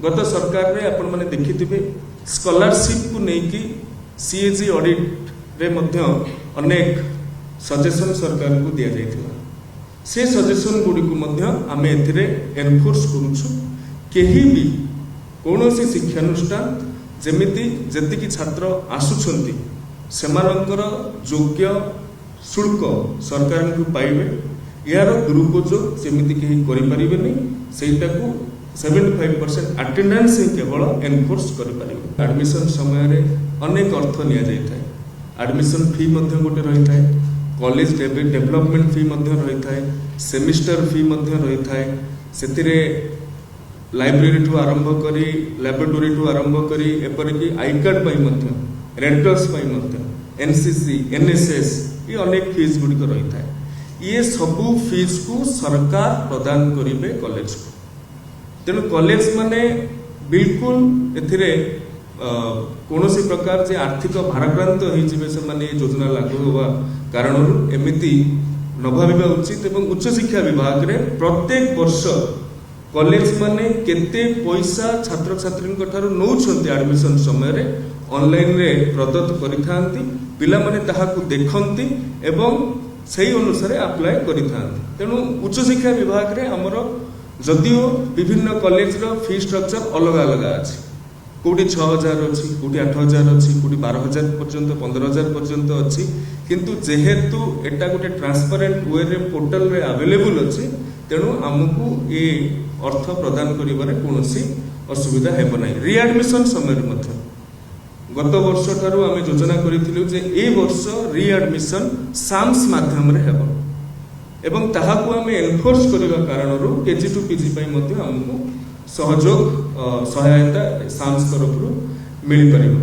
गत सरकार रे आपण माने देखिथिबे स्कॉलरशिप को नेकी सीएजी ऑडिट रे मध्य अनेक सजेशन सरकार को दिया जायथिला। से सजेशन गुडी को मध्य आमे एथिरे एनफोर्स करूछु। केही भी कोनोसी शिक्षानुष्ठान जेमिति जति छात्र आसुछंती सेमानकर योग्य शुल्क सरकार को पाइबे यार दुरुपयोग जेमिति केही करि परिबेनी सेटा को 75% अटेंडेंस ही केवल एनफोर्स करें। एडमिशन समय अनेक अर्थ नि जाए। एडमिशन फी गोटे रही है, कॉलेज डेवलपमेंट फी रही है, सेमिस्टर फी रही है, से लाइब्रेरी ठू आरंभ करी लैबोरेटोरी ठू आरंभ करी एपरिक I card rentals NCC NSS ये अनेक फीस गुड़िक रही है। ये सबू फीस को सरकार प्रदान करेंगे कॉलेज को। तेणु कॉलेज माने बिल्कुल एथिरे कोनोसी प्रकार जे आर्थिक भाराक्रांत होइजिबे से माने योजना लागू होवा कारण एमिति न भाबिबा उचित। एवं उच्च शिक्षा विभाग रे प्रत्येक वर्ष कॉलेज माने केते पैसा छात्र छात्री ठारू नौछंती एडमिशन समय रे ऑनलाइन रे प्रदत्त करिथांती। पिला माने ताहाकू देखंती एवं सही अनुसार अप्लाई करिथांती। तेणु उच्च शिक्षा विभाग रे हमरो जदिओ विभिन्न कॉलेज रो फी स्ट्रक्चर अलग अलग अछि। कोटी 6000 अछि, कोटी 8000 अछि, कोटी 12000 पर्यंत 15000 पर्यंत अछि। किंतु जेहेतु एटा गोटे ट्रांसपेरेंट वे रे पोर्टल रे अवेलेबल अछि तेणु हमकु ए अर्थ प्रदान करिबारे कोनोसी असुविधा हेबो नै। रीएडमिशन समय मध्य गत वर्ष ठारू आमे योजना करिथिलु जे ए वर्ष रीएडमिशन साम्स माध्यम रे हेबो एवं ताहाकू आमे एनफोर्स करिबा कारणरू केजी टू पीजी पई मध्य हमकु सहयोग सहायता साम्स तरफरू मिली परिबो।